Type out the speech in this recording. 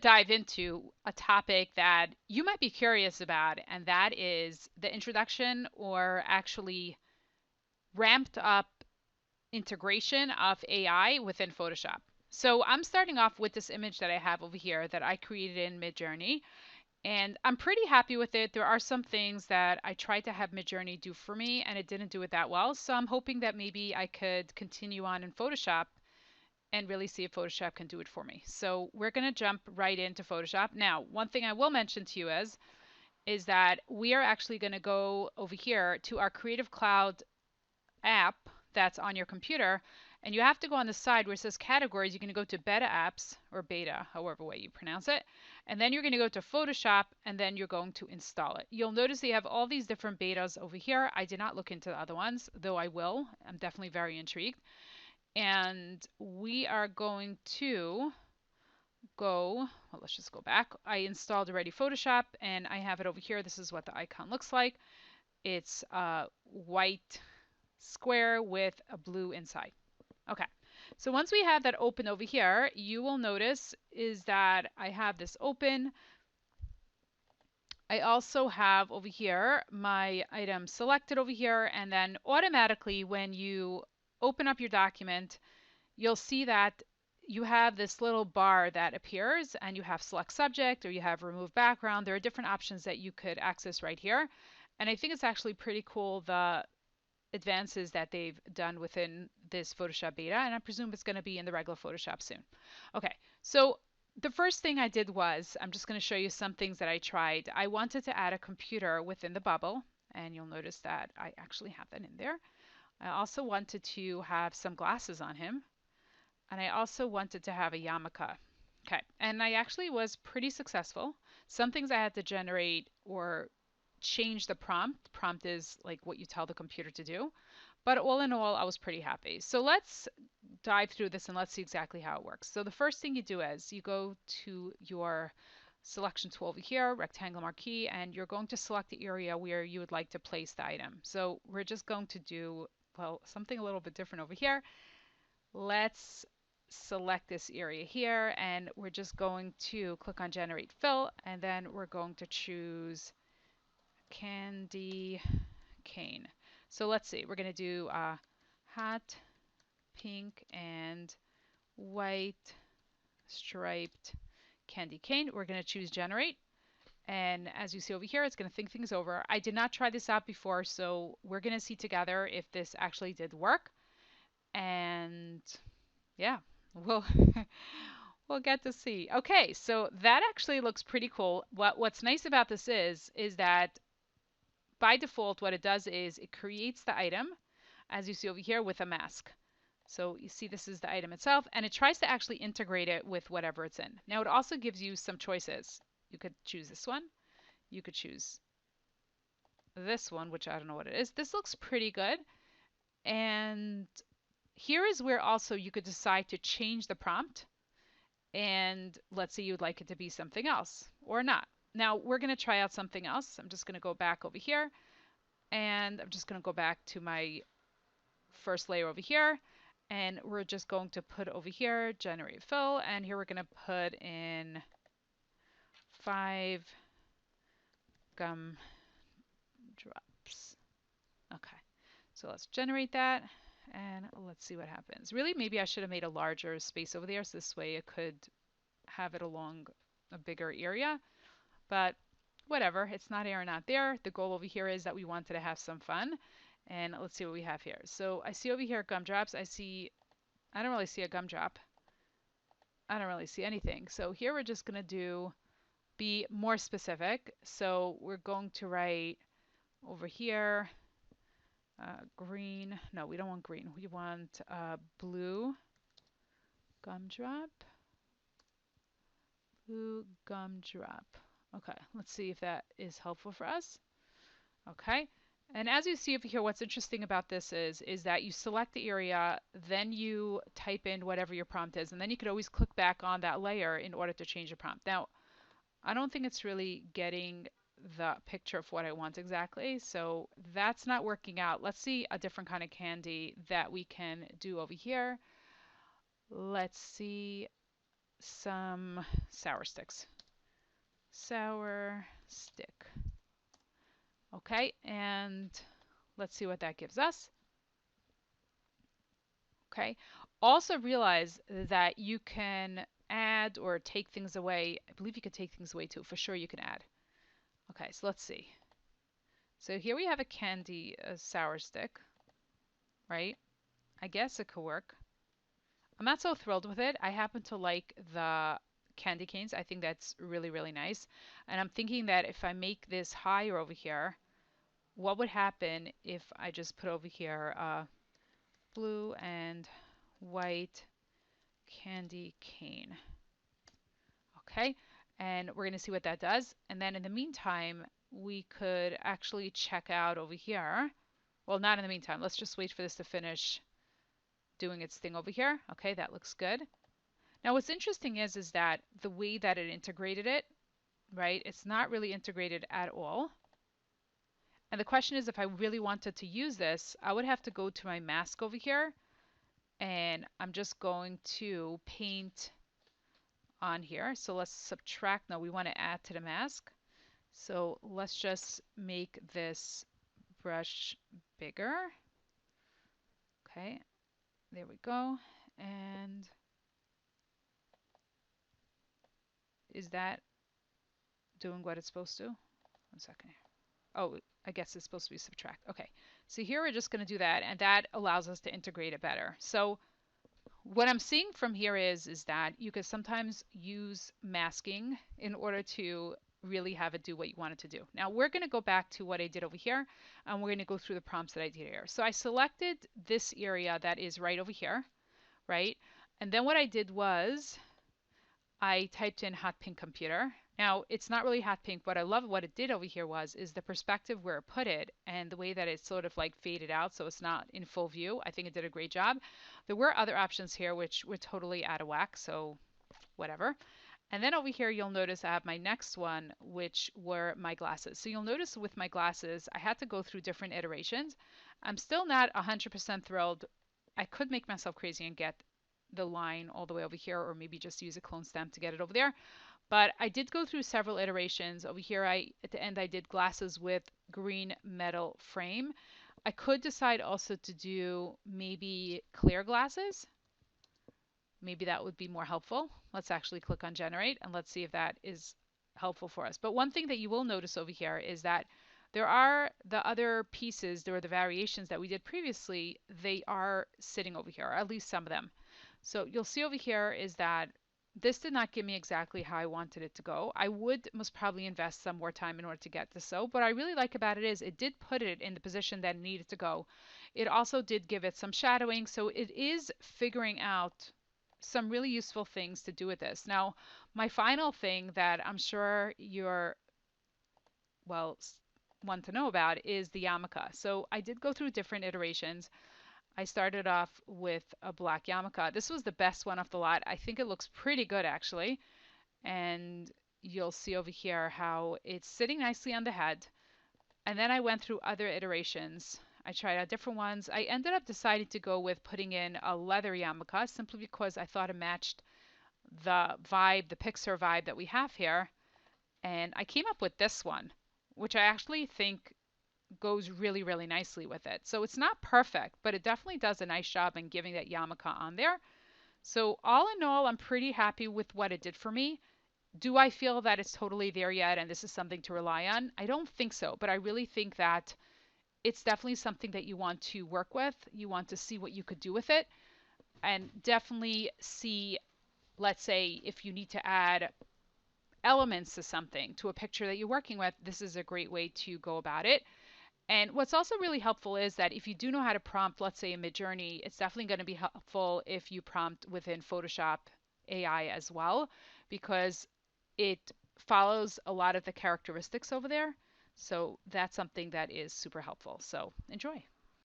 to dive into a topic that you might be curious about, and that is the introduction or actually ramped up integration of AI within Photoshop. So I'm starting off with this image that I have over here that I created in Midjourney, and I'm pretty happy with it. There are some things that I tried to have Midjourney do for me, and it didn't do it that well. So I'm hoping that maybe I could continue on in Photoshop and really see if Photoshop can do it for me. So we're going to jump right into Photoshop. Now, one thing I will mention to you is that we are actually going to go over here to our Creative Cloud app that's on your computer, and you have to go on the side where it says categories. You're going to go to beta apps, or beta, however way you pronounce it, and then you're going to go to Photoshop, and then you're going to install it. You'll notice they have all these different betas over here. I did not look into the other ones, though I will. I'm definitely very intrigued. And we are going to go, well, let's just go back. I installed already Photoshop, and I have it over here. This is what the icon looks like. It's a white square with a blue inside. Okay, so once we have that open over here, you will notice is that I have this open. I also have over here my item selected over here, and then automatically when you open up your document, you'll see that you have this little bar that appears, and you have select subject or you have remove background. There are different options that you could access right here. And I think it's actually pretty cool, the advances that they've done within this Photoshop beta, and I presume it's going to be in the regular Photoshop soon. Okay, so the first thing I did was, I'm just going to show you some things that I tried. I wanted to add a computer within the bubble, and you'll notice that I actually have that in there. I also wanted to have some glasses on him, and I also wanted to have a yarmulke. Okay, and I actually was pretty successful. Some things I had to generate or change the prompt. Prompt is like what you tell the computer to do. But all in all, I was pretty happy. So let's dive through this and let's see exactly how it works. So the first thing you do is you go to your selection tool over here, rectangle marquee, and you're going to select the area where you would like to place the item. So we're just going to do, well, something a little bit different over here. Let's select this area here, and we're just going to click on generate fill, and then we're going to choose candy cane. So let's see, we're going to do hot pink and white striped candy cane. We're going to choose generate. And as you see over here, it's going to think things over. I did not try this out before, so we're going to see together if this actually did work. And yeah, we'll we'll get to see. Okay, so that actually looks pretty cool. What's nice about this is that by default, what it does is it creates the item, as you see over here, with a mask. So you see this is the item itself, and it tries to actually integrate it with whatever it's in. Now it also gives you some choices. You could choose this one. You could choose this one, which I don't know what it is. This looks pretty good. And here is where also you could decide to change the prompt. And let's say you'd like it to be something else or not. Now we're going to try out something else. I'm just going to go back over here, and I'm just going to go back to my first layer over here, and we're just going to put over here generate fill, and here we're going to put in 5 gum drops. Okay, so let's generate that, and let's see what happens. Really, maybe I should have made a larger space over there, so this way it could have it along a bigger area, but whatever, it's not here or not there. The goal over here is that we wanted to have some fun. And let's see what we have here. So I see over here gumdrops. I don't really see a gumdrop. I don't really see anything. So here we're just going to be more specific. So we're going to write over here green. No, we don't want green. We want blue gumdrop. Blue gumdrop. Okay, let's see if that is helpful for us. Okay. And as you see over here, what's interesting about this is that you select the area, then you type in whatever your prompt is, and then you could always click back on that layer in order to change the prompt. Now, I don't think it's really getting the picture of what I want exactly, so that's not working out. Let's see a different kind of candy that we can do over here. Let's see. some sour sticks. Sour stick. Okay, and let's see what that gives us. Okay. Also realize that you can add or take things away. I believe you could take things away too. For sure you can add. Okay, so let's see. So here we have a candy sour stick, right? I guess it could work. I'm not so thrilled with it. I happen to like the candy canes. I think that's really, really nice. And I'm thinking that if I make this higher over here, what would happen if I just put over here blue and white candy cane? Okay, and we're going to see what that does. And then in the meantime, we could actually check out over here. Well, not in the meantime. Let's just wait for this to finish doing its thing over here. Okay, that looks good. Now what's interesting is that the way that it integrated it, right? It's not really integrated at all. And the question is, if I really wanted to use this, I would have to go to my mask over here, and I'm just going to paint on here. So let's subtract. No, we want to add to the mask. So let's just make this brush bigger. Okay, there we go. And is that doing what it's supposed to? 1 second. Oh, I guess it's supposed to be subtract. Okay, so here we're just going to do that, and that allows us to integrate it better. So what I'm seeing from here is that you could sometimes use masking in order to really have it do what you want it to do. Now we're going to go back to what I did over here, and we're going to go through the prompts that I did here. So I selected this area that is right over here, right? And then what I did was I typed in hot pink computer. Now it's not really hot pink. What I love what it did over here is the perspective where it put it and the way that it sort of like faded out so it's not in full view. I think it did a great job. There were other options here which were totally out of whack, so whatever. And then over here you'll notice I have my next one, which were my glasses. So you'll notice with my glasses I had to go through different iterations. I'm still not 100% thrilled. I could make myself crazy and get the line all the way over here, or maybe just use a clone stamp to get it over there. But I did go through several iterations. Over here, at the end, I did glasses with green metal frame. I could decide also to do maybe clear glasses. Maybe that would be more helpful. Let's actually click on generate and let's see if that is helpful for us. But one thing that you will notice over here is that there are the other pieces, there are the variations that we did previously, they are sitting over here, or at least some of them. So you'll see over here is that this did not give me exactly how I wanted it to go. I would most probably invest some more time in order to get this so. What I really like about it is it did put it in the position that it needed to go. It also did give it some shadowing, so it is figuring out some really useful things to do with this. Now, my final thing that I'm sure you're, well, want to know about is the yarmulke. So I did go through different iterations. I started off with a black yarmulke. This was the best one off the lot. I think it looks pretty good actually. And you'll see over here how it's sitting nicely on the head. And then I went through other iterations. I tried out different ones. I ended up deciding to go with putting in a leather yarmulke simply because I thought it matched the vibe, the Pixar vibe that we have here. And I came up with this one, which I actually think goes really, really nicely with it. So it's not perfect, but it definitely does a nice job in giving that yarmulke on there. So all in all, I'm pretty happy with what it did for me. Do I feel that it's totally there yet and this is something to rely on? I don't think so, but I really think that it's definitely something that you want to work with. You want to see what you could do with it and definitely see, let's say, if you need to add elements to something, to a picture that you're working with, this is a great way to go about it. And what's also really helpful is that if you do know how to prompt, let's say in Midjourney, it's definitely going to be helpful if you prompt within Photoshop AI as well, because it follows a lot of the characteristics over there. So that's something that is super helpful. So enjoy.